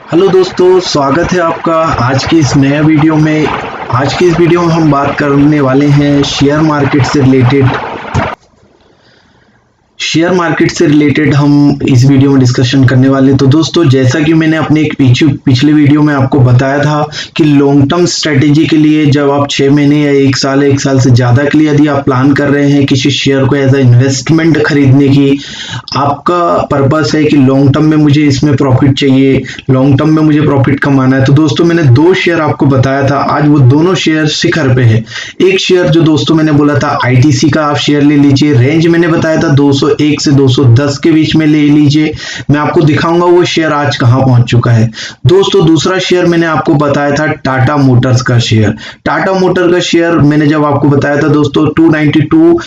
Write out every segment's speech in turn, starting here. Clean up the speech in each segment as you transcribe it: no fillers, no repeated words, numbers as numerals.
Hello दोस्तों, स्वागत है आपका आज की इस नया वीडियो में। आज की इस वीडियो में हम बात करने वाले हैं शेयर मार्केट से रिलेटेड हम इस वीडियो में डिस्कशन करने वाले हैं। तो दोस्तों, जैसा कि मैंने अपने एक पिछले वीडियो में आपको बताया था कि लॉन्ग टर्म स्ट्रेटेजी के लिए जब आप 6 महीने या 1 साल से ज़्यादा के लिए यदि आप प्लान कर रहे हैं किसी शेयर को एज अ इन्वेस्टमेंट खरीदने की, आपका पर्पस है कि लॉन्ग टर्म में मुझे इसमें प्रॉफिट चाहिए, लॉन्ग टर्म में मुझे प्रॉफिट कमाना है। तो दोस्तों, मैंने 2 शेयर आपको बताया था, आज वो दोनों शेयर शिखर पे है। एक शेयर जो दोस्तों मैंने बोला था आईटीसी का, आप शेयर ले लीजिए, रेंज मैंने बताया था 201 से 210 के बीच में ले लीजिए। मैं आपको दिखाऊंगा वो शेयर आज कहां पहुंच चुका है। दोस्तों, दूसरा शेयर मैंने आपको बताया था टाटा मोटर्स का शेयर। टाटा मोटर का शेयर मैंने जब आपको बताया था दोस्तों 292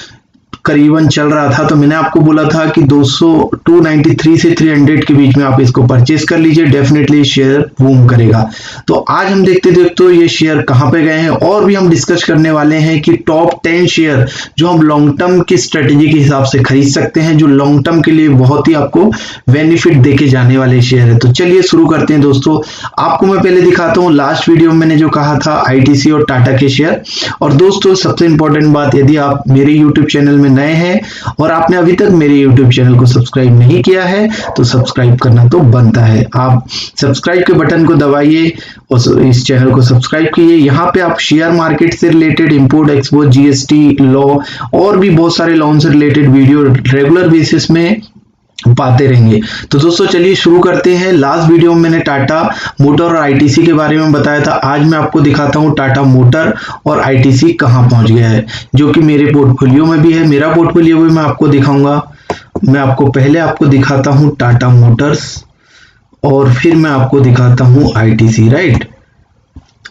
करीबन चल रहा था, तो मैंने आपको बोला था कि 293 से 300 के बीच में आप इसको परचेस कर लीजिए, डेफिनेटली शेयर बूम करेगा। तो आज हम देखते ये शेयर कहां पे गए हैं, और भी हम डिस्कस करने वाले हैं कि टॉप 10 शेयर जो हम लॉन्ग टर्म की स्ट्रेटेजी के हिसाब से खरीद सकते हैं, जो लॉन्ग टर्म के लिए बहुत ही आपको बेनिफिट देके जाने वाले शेयर है। तो चलिए शुरू करते हैं दोस्तों। आपको मैं पहले दिखाता हूं, लास्ट वीडियो में मैंने जो कहा था आईटीसी और टाटा के शेयर। और दोस्तों, सबसे इंपॉर्टेंट बात, यदि आप मेरे यूट्यूब चैनल में नए हैं और आपने अभी तक मेरे YouTube चैनल को सब्सक्राइब नहीं किया है तो सब्सक्राइब करना तो बनता है। आप सब्सक्राइब के बटन को दबाइए और इस चैनल को सब्सक्राइब कीजिए। यहाँ पे आप शेयर मार्केट से related, import export, GST law और भी बहुत सारे लॉ से रिलेटेड वीडियो रेगुलर बेसिस में पाते रहेंगे। तो दोस्तों, चलिए शुरू करते हैं। लास्ट वीडियो में मैंने टाटा मोटर और आईटीसी के बारे में बताया था। आज मैं आपको दिखाता हूं टाटा मोटर और आईटीसी कहां पहुंच गया है, जो कि मेरे पोर्टफोलियो में भी है। मेरा पोर्टफोलियो भी मैं आपको दिखाऊंगा। मैं आपको पहले दिखाता हूं टाटा मोटर्स और फिर मैं आपको दिखाता हूं आईटीसी, राइट।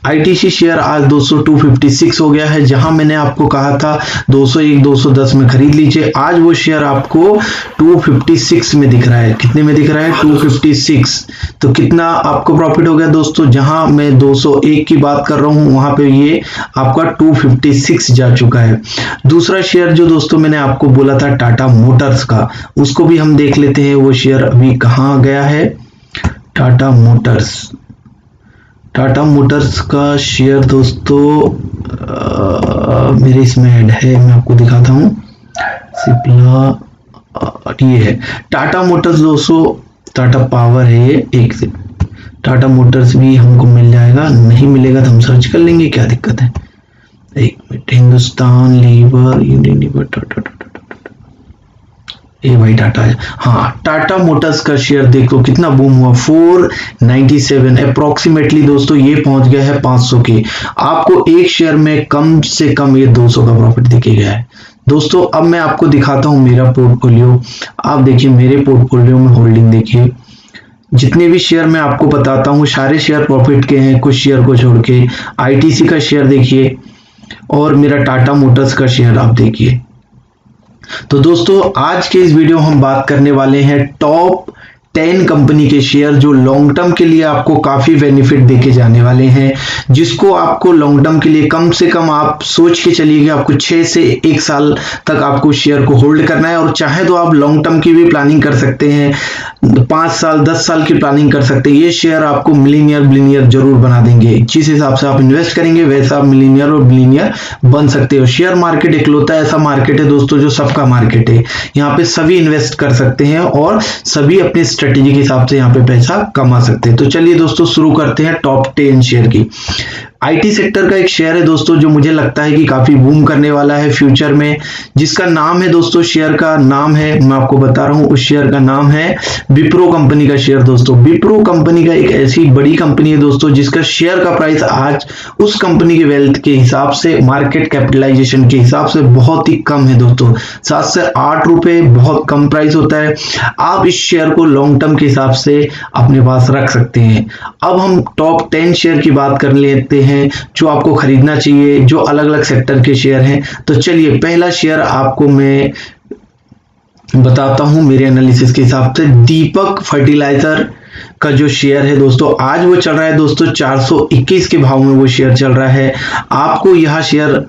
आईटीसी शेयर आज दोस्तों 256 हो गया है, जहां मैंने आपको कहा था 201 210 में खरीद लीजिए। आज वो शेयर आपको 256 में दिख रहा है। कितने में दिख रहा है? 256। तो कितना आपको प्रॉफिट हो गया दोस्तों? जहां मैं 201 की बात कर रहा हूं वहां पे ये आपका 256 जा चुका है। दूसरा शेयर जो दोस्तों मैंने आपको बोला था टाटा मोटर्स का, उसको भी हम देख लेते हैं वो शेयर अभी कहां गया है। टाटा मोटर्स का शेयर दोस्तों मेरे इसमें ऐड है, मैं आपको दिखाता हूं। ये है टाटा मोटर्स दोस्तों, टाटा पावर है ये। एक से टाटा मोटर्स भी हमको मिल जाएगा, नहीं मिलेगा तो हम सर्च कर लेंगे, क्या दिक्कत है। एक minute, Hindustan Lever, union Lever, Tata ये भाई टाटा है। हाँ, टाटा मोटर्स का शेयर देखो कितना बूम हुआ, 497 अप्रोक्सीमेटली दोस्तों ये पहुंच गया है 500 के। आपको एक शेयर में कम से कम ये 200 का प्रॉफिट दिखेगा है दोस्तों। अब मैं आपको दिखाता हूं मेरा पोर्टफोलियो। आप देखिए मेरे पोर्टफोलियो में होल्डिंग देखिए, जितने भी शेयर मैं आपको बताता हूं सारे शेयर प्रॉफिट के हैं, कुछ शेयर को छोड़ के। आईटीसी का शेयर देखिए और मेरा टाटा मोटर्स का शेयर आप देखिए। तो दोस्तों, आज के इस वीडियो हम बात करने वाले हैं टॉप 10 कंपनी के शेयर जो लॉन्ग टर्म के लिए आपको काफी बेनिफिट देके जाने वाले हैं, जिसको आपको लॉन्ग टर्म के लिए कम से कम आप सोच के चलिए कि आपको 6 से 1 साल तक आपको शेयर को होल्ड करना है। और चाहे तो आप लॉन्ग टर्म की भी प्लानिंग कर सकते हैं, 5 साल 10 साल की प्लानिंग कर सकते हैं। ये शेयर आपको मिलीनियर जरूर बना देंगे। जिस हिसाब से आप इन्वेस्ट करेंगे वैसा आप मिलीनियर और बिलीनियर बन सकते हो। शेयर मार्केट इकलौता ऐसा मार्केट है दोस्तों जो सबका मार्केट है। यहाँ पे सभी इन्वेस्ट कर सकते हैं और सभी अपने स्ट्रेटेजी के हिसाब से यहाँ पे पैसा कमा सकते हैं। तो चलिए दोस्तों शुरू करते हैं टॉप 10 शेयर की। आईटी सेक्टर का एक शेयर है दोस्तों जो मुझे लगता है कि काफी बूम करने वाला है फ्यूचर में, जिसका नाम है दोस्तों, शेयर का नाम है, मैं आपको बता रहा हूं, उस शेयर का नाम है विप्रो कंपनी का शेयर। दोस्तों, विप्रो कंपनी का एक ऐसी बड़ी कंपनी है दोस्तों जिसका शेयर का प्राइस आज उस कंपनी के वेल्थ के हिसाब से, मार्केट कैपिटलाइजेशन के हिसाब से बहुत ही कम है दोस्तों। 7 से 8 रुपए बहुत कम प्राइस होता है। आप इस शेयर को लॉन्ग टर्म के हिसाब से अपने पास रख सकते हैं। अब हम टॉप 10 शेयर की बात कर लेते हैं जो आपको खरीदना चाहिए, जो अलग अलग सेक्टर के शेयर हैं। तो चलिए पहला शेयर आपको मैं बताता हूं मेरे एनालिसिस के हिसाब से। दीपक फर्टिलाइजर का जो शेयर है दोस्तों, आज वो चल रहा है दोस्तों 421 के भाव में वो शेयर चल रहा है। आपको यह शेयर,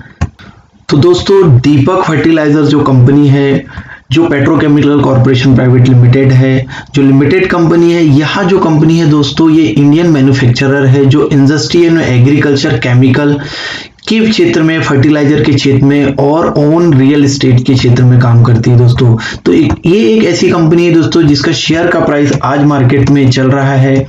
तो दोस्तों दीपक फर्टिलाइजर जो कंपनी है जो पेट्रोकेमिकल कॉर्पोरेशन प्राइवेट लिमिटेड है, जो लिमिटेड कंपनी है, यह जो कंपनी है दोस्तों ये इंडियन मैन्युफैक्चरर है जो इंडस्ट्री एंड एग्रीकल्चर केमिकल के क्षेत्र में, फर्टिलाइजर के क्षेत्र में और ऑन रियल एस्टेट के क्षेत्र में काम करती है दोस्तों। तो ये एक ऐसी कंपनी है दोस्तों जिसका शेयर का प्राइस आज मार्केट में चल रहा है,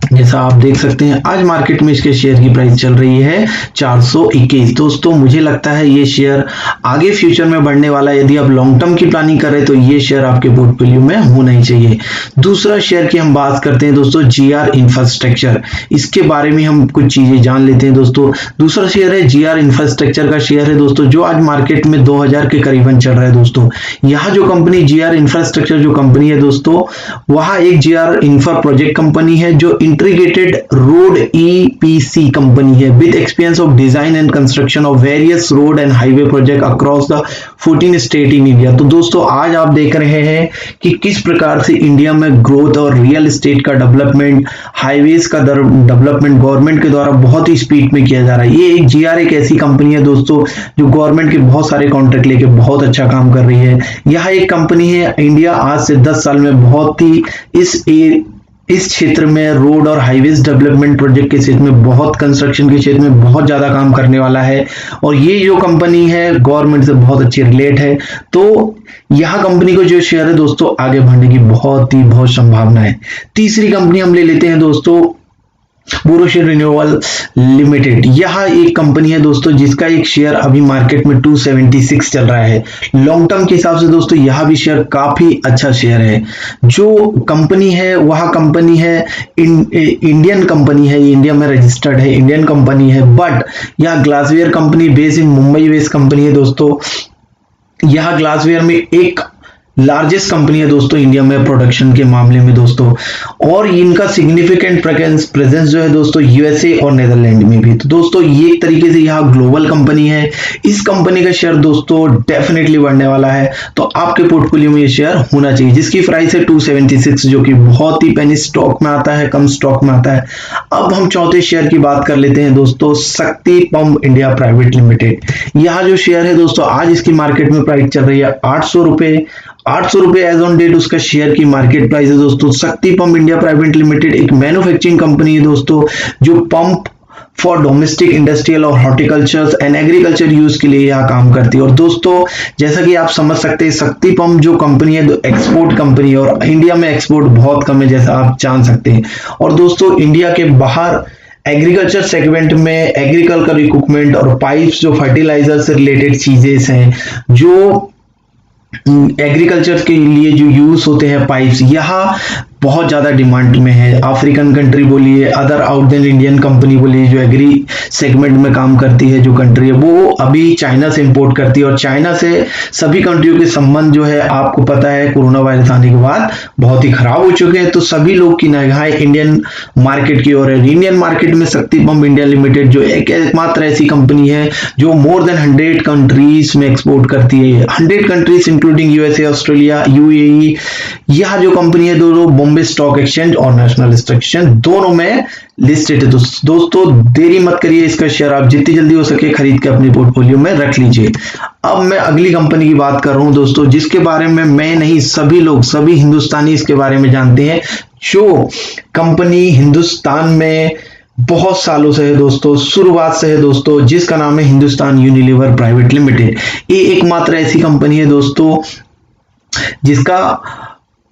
जैसा आप देख सकते हैं आज मार्केट में इसके शेयर की प्राइस चल रही है 421। दोस्तों मुझे लगता है ये शेयर आगे फ्यूचर में बढ़ने वाला है। यदि आप लॉन्ग टर्म की प्लानिंग करें तो ये शेयर आपके पोर्टफोलियो में होना ही चाहिए। दूसरा शेयर की हम बात करते हैं दोस्तों जीआर इंफ्रास्ट्रक्चर, इसके बारे में हम कुछ चीजें जान लेते हैं दोस्तों। दूसरा शेयर है जीआर इंफ्रास्ट्रक्चर का शेयर है दोस्तों जो आज मार्केट में 2000 के करीबन चल रहा है दोस्तों। यहाँ जो कंपनी जीआर इंफ्रास्ट्रक्चर जो कंपनी है दोस्तों, वह एक जीआर इंफ्रा प्रोजेक्ट कंपनी है जो इंटीग्रेटेड रोड ईपीसी कंपनी है with experience of design and construction of various road and highway project across the 14 state in India. तो दोस्तों आज आप देख रहे हैं कि किस प्रकार से इंडिया में ग्रोथ और रियल एस्टेट का डेवलपमेंट, हाईवेज का डेवलपमेंट गवर्नमेंट के द्वारा बहुत ही स्पीड में किया जा रहा है। ये एक जीआर एक ऐसी कंपनी है दोस्तों जो गवर्नमेंट के बहुत सारे कॉन्ट्रैक्ट लेके बहुत अच्छा काम कर रही है। यह एक कंपनी है इंडिया आज से 10 साल में बहुत ही इस क्षेत्र में रोड और हाईवेज डेवलपमेंट प्रोजेक्ट के क्षेत्र में, बहुत कंस्ट्रक्शन के क्षेत्र में बहुत ज्यादा काम करने वाला है और ये जो कंपनी है गवर्नमेंट से बहुत अच्छी रिलेट है। तो यह कंपनी को जो शेयर है दोस्तों आगे बढ़ने की बहुत संभावना है। तीसरी कंपनी हम ले लेते हैं दोस्तों बोरोसिल रिन्यूएबल लिमिटेड। यह एक कंपनी है दोस्तों जिसका एक शेयर अभी मार्केट में 276 चल रहा है। लॉन्ग टर्म के हिसाब से दोस्तों यह भी शेयर काफी अच्छा शेयर है। जो कंपनी है वह कंपनी है इंडियन कंपनी है, इंडिया में रजिस्टर्ड है, इंडियन कंपनी है, बट यह glassware company based in Mumbai based company है दोस्तों। यह ग्लासवेयर में एक लार्जेस्ट कंपनी है दोस्तों इंडिया में प्रोडक्शन के मामले में दोस्तों, और इनका सिग्निफिकेंट प्रेजेंस जो है दोस्तों यूएसए और नेदरलैंड में भी। तो दोस्तों ये एक तरीके से यह ग्लोबल कंपनी है। इस कंपनी का शेयर दोस्तों डेफिनेटली बढ़ने वाला है, तो आपके पोर्टफोलियो में ये शेयर होना चाहिए, जिसकी प्राइस है 276 जो कि बहुत ही पेनी स्टॉक में आता है, कम स्टॉक में आता है। अब हम चौथे शेयर की बात कर लेते हैं दोस्तों, शक्ति पंप इंडिया प्राइवेट लिमिटेड। यह जो शेयर है दोस्तों आज इसकी मार्केट में प्राइस चल रही है 800 रुपए। 800 रुपए एज ऑन डेट उसका शेयर की मार्केट प्राइस है दोस्तों। शक्ति पंप इंडिया प्राइवेट लिमिटेड एक मैन्युफैक्चरिंग कंपनी है दोस्तों जो पंप फॉर डोमेस्टिक इंडस्ट्रियल और हॉर्टिकल्चर एंड एग्रीकल्चर यूज के लिए यह काम करती है। और दोस्तों जैसा कि आप समझ सकते हैं शक्ति पंप जो कंपनी है एक्सपोर्ट कंपनी है और इंडिया में एक्सपोर्ट बहुत कम है, जैसा आप जान सकते हैं। और दोस्तों इंडिया के बाहर एग्रीकल्चर सेगमेंट में एग्रीकल्चर इक्विपमेंट और पाइप्स जो फर्टिलाइजर से रिलेटेड चीजें हैं, जो एग्रीकल्चर के लिए जो यूज होते हैं पाइप्स, यह बहुत ज्यादा डिमांड में है। अफ्रीकन कंट्री बोलिए, other out then Indian company बोलिए जो एग्री सेगमेंट में काम करती है, जो कंट्री है वो अभी चाइना से इंपोर्ट करती है। और चाइना से सभी कंट्रियों के संबंध जो है आपको पता है कोरोना वायरस आने के बाद बहुत ही खराब हो चुके हैं। तो सभी लोग की निगाहें इंडियन मार्केट की ओर है। इंडियन मार्केट में शक्ति पंप इंडिया लिमिटेड जो एकमात्र ऐसी कंपनी है जो मोर देन 100 कंट्रीज में एक्सपोर्ट करती है, 100 countries including USA, Australia, UAE. यह जो कंपनी है बॉम्बे स्टॉक एक्सचेंज और नेशनल स्टॉक एक्सचेंज दोनों में लिस्टेड है। दोस्तों देरी मत करिए, इसका शेयर आप जितनी जल्दी हो सके खरीद के अपने पोर्टफोलियो में रख लीजिए। अब मैं अगली कंपनी की बात कर रहा हूं दोस्तों, जिसके बारे में मैं नहीं सभी लोग, सभी हिंदुस्तानी इसके बारे में जानते हैं, जो कंपनी हिंदुस्तान में बहुत सालों से है दोस्तों, शुरुआत से है दोस्तों, जिसका नाम है हिंदुस्तान यूनिलीवर प्राइवेट लिमिटेड। ये एकमात्र ऐसी कंपनी है दोस्तों जिसका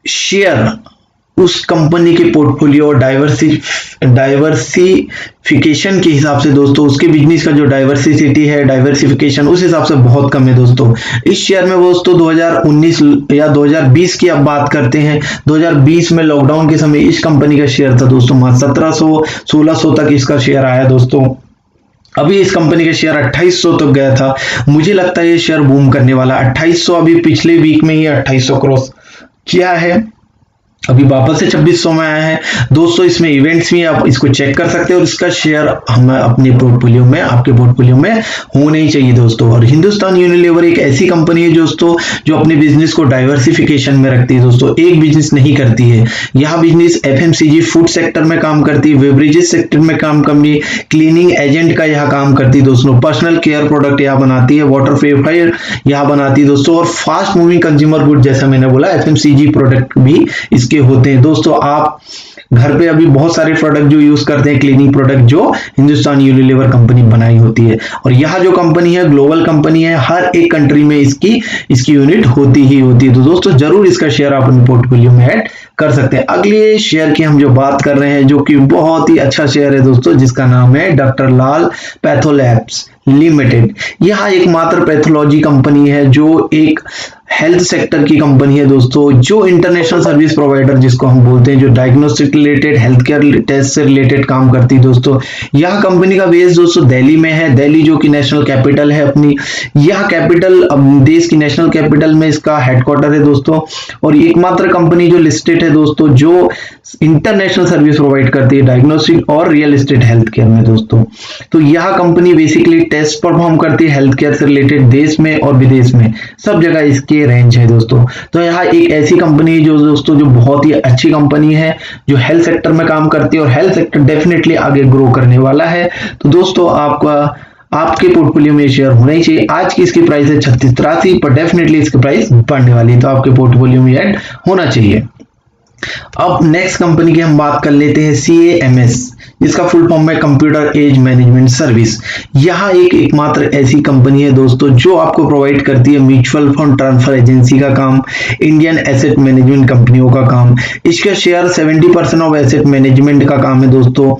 शेयर उस कंपनी के पोर्टफोलियो और डाइवर्सिफिकेशन के हिसाब से दोस्तों, उसके बिजनेस का जो डाइवर्सिटी है, डाइवर्सिफिकेशन उस हिसाब से बहुत कम है दोस्तों। इस शेयर में दोस्तों 2019 या 2020 की आप बात करते हैं, 2020 में लॉकडाउन के समय इस कंपनी का शेयर था दोस्तों 1700-1600 तक इसका शेयर आया दोस्तों। अभी इस कंपनी का शेयर 2800 तक गया था। मुझे लगता है ये शेयर बूम करने वाला। 2800 अभी पिछले वीक में ही 2800 क्रॉस किया है अभी वापस से 2600 में आया है दोस्तों। इसमें इवेंट्स भी आप इसको चेक कर सकते हैं और इसका शेयर हमें अपने पोर्टफोलियो में, आपके पोर्टफोलियो में होना ही चाहिए दोस्तों। और हिंदुस्तान यूनिलीवर एक ऐसी कंपनी है दोस्तों जो अपने बिजनेस को डाइवर्सिफिकेशन में रखती है दोस्तों, एक बिजनेस नहीं करती है। यह बिजनेस एफएमसीजी फूड सेक्टर में काम करती है, बेवरेजेस सेक्टर में काम करती है, क्लीनिंग एजेंट का यह काम करती है दोस्तों, पर्सनल केयर प्रोडक्ट यह बनाती है, वाटर प्यूरिफायर यह बनाती है दोस्तों, और फास्ट मूविंग कंज्यूमर गुड जैसा मैंने बोला एफएमसीजी प्रोडक्ट भी इसके होते हैं दोस्तों। आप घर पे अभी बहुत सारे प्रोडक्ट जो यूज करते हैं, क्लीनिंग प्रोडक्ट जो हिंदुस्तान यूनिलीवर कंपनी बनाई होती है। और यह जो कंपनी है ग्लोबल कंपनी है, हर एक कंट्री में इसकी यूनिट होती ही होती है। तो दोस्तों जरूर इसका शेयर आप अपने पोर्टफोलियो में ऐड कर सकते हैं। अगले शेयर की हम जो बात कर रहे हैं जो कि बहुत ही अच्छा शेयर है दोस्तों, जिसका नाम है डॉक्टर लाल पैथोलैब्स लिमिटेड। यह एकमात्र पैथोलॉजी कंपनी है जो एक हेल्थ सेक्टर की कंपनी है दोस्तों, जो इंटरनेशनल सर्विस प्रोवाइडर जिसको हम बोलते हैं, जो diagnostic related, health care test से रिलेटेड काम करती है दोस्तों। यह कंपनी का बेस दोस्तों दिल्ली में है, दिल्ली जो कि नेशनल कैपिटल है अपनी। यह कैपिटल देश की नेशनल कैपिटल में इसका हेडक्वार्टर है दोस्तों। और एकमात्र कंपनी जो लिस्टेड है दोस्तों जो इंटरनेशनल सर्विस प्रोवाइड करती है डायग्नोस्टिक और रियल एस्टेट हेल्थ केयर में दोस्तों। तो यह कंपनी बेसिकली टेस्ट परफॉर्म करती है हेल्थ केयर से रिलेटेड, देश में और विदेश में सब जगह इसके रेंज है दोस्तों। तो यह एक ऐसी कंपनी है जो दोस्तों जो बहुत ही अच्छी कंपनी है, जो हेल्थ सेक्टर में काम करती है और हेल्थ सेक्टर डेफिनेटली आगे ग्रो करने वाला है। तो दोस्तों आपके पोर्टफोलियो में शेयर होना ही चाहिए। आज की इसकी प्राइस है 3683, पर डेफिनेटली इसकी प्राइस बढ़ने वाली है, तो आपके पोर्टफोलियो में ऐड होना चाहिए। अब नेक्स्ट कंपनी की हम बात कर लेते हैं CAMS, जिसका फुल फॉर्म है कंप्यूटर एज मैनेजमेंट सर्विस। यह एक एकमात्र ऐसी कंपनी है दोस्तों जो आपको प्रोवाइड करती है म्यूचुअल फंड ट्रांसफर एजेंसी का काम, इंडियन एसेट मैनेजमेंट कंपनियों का काम। इसका शेयर 70% ऑफ एसेट मैनेजमेंट का काम है दोस्तों।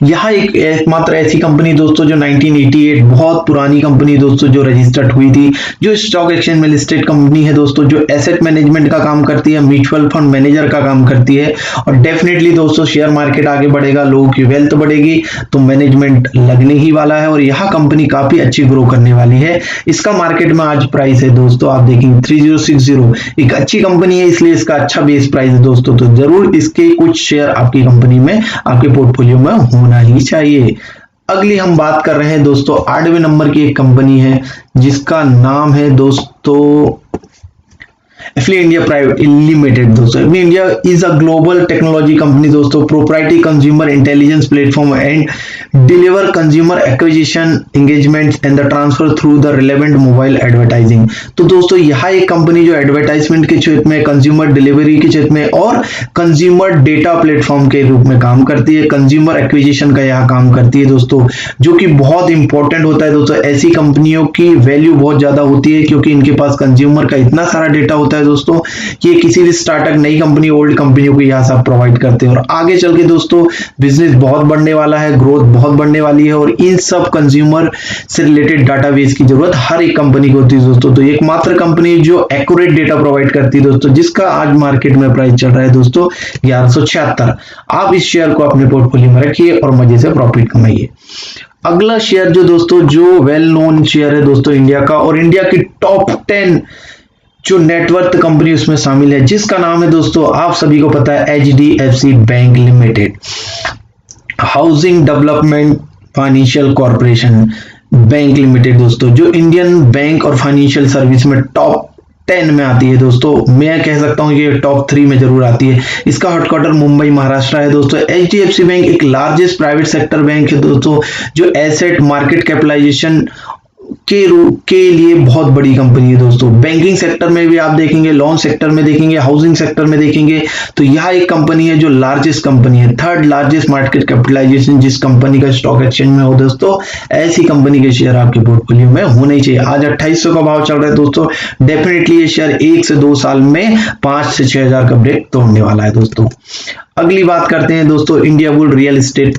यह एक एकमात्र ऐसी कंपनी दोस्तों जो 1988 बहुत पुरानी कंपनी दोस्तों जो रजिस्टर्ड हुई थी, जो स्टॉक एक्सचेंज में लिस्टेड कंपनी है दोस्तों, जो एसेट मैनेजमेंट का काम करती है, म्यूचुअल फंड मैनेजर का काम करती है। और डेफिनेटली दोस्तों शेयर मार्केट आगे बढ़ेगा, लोगों की वेल्थ बढ़ेगी, तो मैनेजमेंट लगने ही वाला है और यह कंपनी काफी अच्छी ग्रो करने वाली है। इसका मार्केट में आज प्राइस है दोस्तों, आप देखेंगे 3060। एक अच्छी कंपनी है इसलिए इसका अच्छा बेस प्राइस है दोस्तों। तो जरूर इसके कुछ शेयर आपकी कंपनी में, आपके पोर्टफोलियो में होना ही चाहिए। अगली हम बात कर रहे हैं दोस्तों 8वें नंबर की एक कंपनी है जिसका नाम है दोस्तों एफिली इंडिया प्राइवेट लिमिटेड दोस्तों। Affle India is a global technology company दोस्तों, proprietary consumer intelligence platform and deliver consumer acquisition engagement and the transfer through the relevant mobile advertising. तो दोस्तों यह एक कंपनी जो एडवर्टाइजमेंट के क्षेत्र में, कंज्यूमर डिलीवरी के क्षेत्र में और कंज्यूमर डेटा प्लेटफॉर्म के रूप में काम करती है। कंज्यूमर एक्विजिशन का यह काम करती है दोस्तों, जो कि बहुत इंपॉर्टेंट होता है दोस्तों। ऐसी कंपनियों की वैल्यू बहुत ज्यादा होती है क्योंकि इनके पास कंज्यूमर का इतना सारा डेटा होता है दोस्तों कि किसी भी स्टार्टअप, नई कंपनी, ओल्ड कंपनियों को यह सब प्रोवाइड करते हैं। और आगे चल के दोस्तों बिजनेस बहुत बढ़ने वाला है, ग्रोथ बहुत बढ़ने वाली है और इन सब कंज्यूमर से रिलेटेड डाटाबेस की जरूरत हर एक कंपनी को होती है दोस्तों। तो एकमात्र कंपनी जो एक्यूरेट डेटा प्रोवाइड करती है दोस्तों, जिसका आज मार्केट में प्राइस चल रहा है दोस्तों 1176। आप इस शेयर को अपने पोर्टफोलियो में रखिए और मजे से प्रॉफिट कमाइए। अगला शेयर जो दोस्तों जो वेल नोन शेयर है दोस्तों इंडिया का, और इंडिया की टॉप 10 जो नेटवर्थ कंपनी उसमें शामिल है, जिसका नाम है दोस्तों आप सभी को पता है HDFC bank limited, housing development financial corporation bank limited दोस्तों, जो इंडियन बैंक और फाइनेंशियल सर्विस में टॉप 10 में आती है दोस्तों। मैं कह सकता हूं कि ये टॉप 3 में जरूर आती है। इसका हेडक्वार्टर मुंबई महाराष्ट्र है दोस्तों। HDFC बैंक एक लार्जेस्ट प्राइवेट सेक्टर बैंक है दोस्तों, जो एसेट मार्केट कैपिटलाइजेशन के लिए बहुत बड़ी कंपनी है दोस्तों। बैंकिंग सेक्टर में भी आप देखेंगे, लोन सेक्टर में देखेंगे, हाउसिंग सेक्टर में देखेंगे, तो यह एक कंपनी है जो लार्जेस्ट कंपनी है, थर्ड लार्जेस्ट मार्केट कैपिटलाइजेशन जिस कंपनी का स्टॉक एक्सचेंज में हो दोस्तों। ऐसी कंपनी के शेयर आपके पोर्टफोलियो में होने ही चाहिए। आज 2800 का भाव चल रहा है दोस्तों, डेफिनेटली ये शेयर 1 से 2 साल में 5 से 6000 का ब्रेक तोड़ने वाला है दोस्तों। अगली बात करते हैं दोस्तों India bull real estate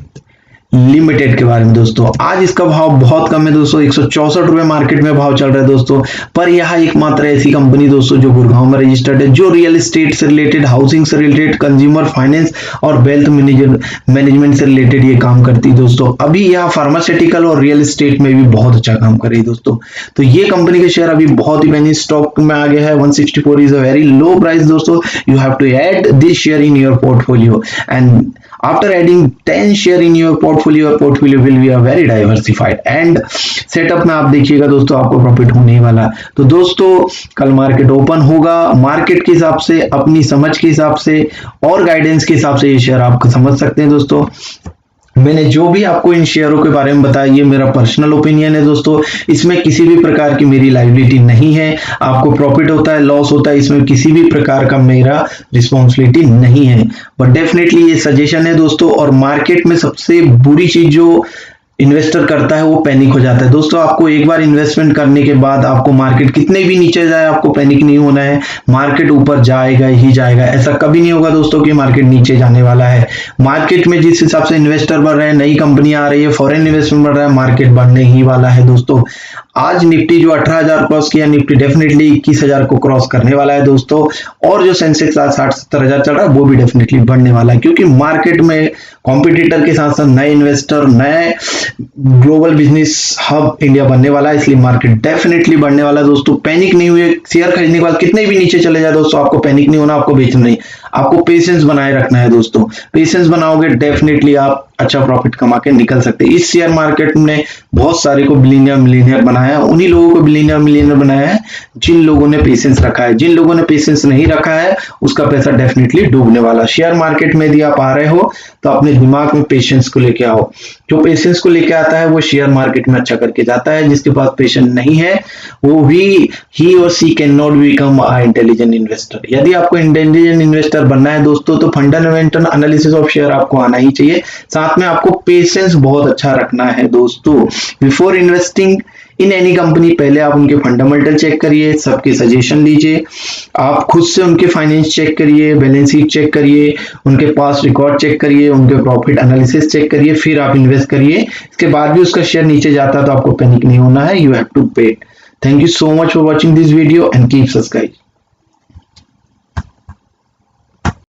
limited के बारे में दोस्तों। आज इसका भाव बहुत कम है दोस्तों, 164 रुपए मार्केट में भाव चल रहा है दोस्तों। पर यह एकमात्र ऐसी कंपनी दोस्तों जो गुड़गांव में रजिस्टर्ड है, जो रियल एस्टेट से रिलेटेड, हाउसिंग से रिलेटेड, कंज्यूमर फाइनेंस और वेल्थ मैनेजमेंट से रिलेटेड ये काम करती है दोस्तों। अभी यह फार्मास्यूटिकल और रियल एस्टेट में भी बहुत अच्छा काम कर रही है दोस्तों। तो ये कंपनी के शेयर अभी बहुत ही बेनी स्टॉक में आ गया है। 164 is a very low price दोस्तों। You have to add this share in your portfolio, and after adding 10 share in your portfolio will be a very diversified and setup में आप देखिएगा दोस्तों, आपको प्रॉफिट होने वाला। तो दोस्तों कल मार्केट ओपन होगा, मार्केट के हिसाब से, अपनी समझ के हिसाब से और गाइडेंस के हिसाब से ये शेयर आप समझ सकते हैं दोस्तों। मैंने जो भी आपको इन शेयरों के बारे में बताया, ये मेरा पर्सनल ओपिनियन है दोस्तों। इसमें किसी भी प्रकार की मेरी लायबिलिटी नहीं है। आपको प्रॉफिट होता है, लॉस होता है, इसमें किसी भी प्रकार का मेरा रिस्पॉन्सिबिलिटी नहीं है। बट डेफिनेटली ये सजेशन है दोस्तों। और मार्केट में सबसे बुरी चीज जो इन्वेस्टर करता है वो पैनिक हो जाता है दोस्तों। आपको एक बार इन्वेस्टमेंट करने के बाद आपको मार्केट कितने भी नीचे जाए, आपको पैनिक नहीं होना है। मार्केट ऊपर जाएगा ही जाएगा, ऐसा कभी नहीं होगा दोस्तों कि मार्केट नीचे जाने वाला है। मार्केट में जिस हिसाब से इन्वेस्टर बढ़ रहे हैं, नई कंपनियां आ रही है, फॉरेन इन्वेस्टमेंट बढ़ रहा है, मार्केट बढ़ने ही वाला है दोस्तों। आज निफ्टी जो 18,000 क्रॉस किया, निफ्टी डेफिनेटली 21,000 को क्रॉस करने वाला है दोस्तों। और जो सेंसेक्स आज 60-70,000 चल रहा है वो भी डेफिनेटली बढ़ने वाला है, क्योंकि मार्केट में कॉम्पिटिटर के साथ साथ नए इन्वेस्टर, नए ग्लोबल बिजनेस हब इंडिया बनने वाला है, इसलिए मार्केट डेफिनेटली बढ़ने वाला है दोस्तों। पैनिक नहीं हुए, शेयर खरीदने के बाद कितने भी नीचे चले जाए दोस्तों, आपको पैनिक नहीं होना, आपको बेचना नहीं, आपको पेशेंस बनाए रखना है दोस्तों। पेशेंस बनाओगे डेफिनेटली आप अच्छा प्रॉफिट कमा के निकल सकते हैं। इस शेयर मार्केट ने बहुत सारे को बिलियनियर मिलियनियर बनाया है। उन्हीं लोगों को बिलियनियर मिलियनियर बनाया है जिन लोगों ने पेशेंस रखा है। जिन लोगों ने पेशेंस नहीं रखा है उसका पैसा डेफिनेटली डूबने वाला। शेयर मार्केट में यदि आप आ रहे हो तो अपने दिमाग में पेशेंस को लेके आओ। जो पेशेंस को लेके आता है वो शेयर मार्केट में अच्छा करके जाता है। जिसके पास पेशेंस नहीं है वो ही और she can not become a intelligent investor. यदि आपको इंटेलिजेंट इन्वेस्टर बनना है दोस्तों तो फंडामेंटल एनालिसिस ऑफ शेयर आपको आना ही चाहिए। साथ में आपको पेशेंस बहुत अच्छा रखना है दोस्तों। Before investing in any company, पहले आप उनके फंडामेंटल चेक करिए, सबके सजेशन लीजिए, आप खुद से उनके फाइनेंस चेक करिए, बैलेंस शीट चेक करिए, उनके पास रिकॉर्ड चेक करिए, उनके प्रॉफिट एनालिसिस चेक करिए, फिर आप इन्वेस्ट करिए। इसके बाद भी उसका शेयर नीचे जाता है तो आपको पैनिक नहीं होना है। You have to wait. Thank you so much for watching this video and keep subscribe.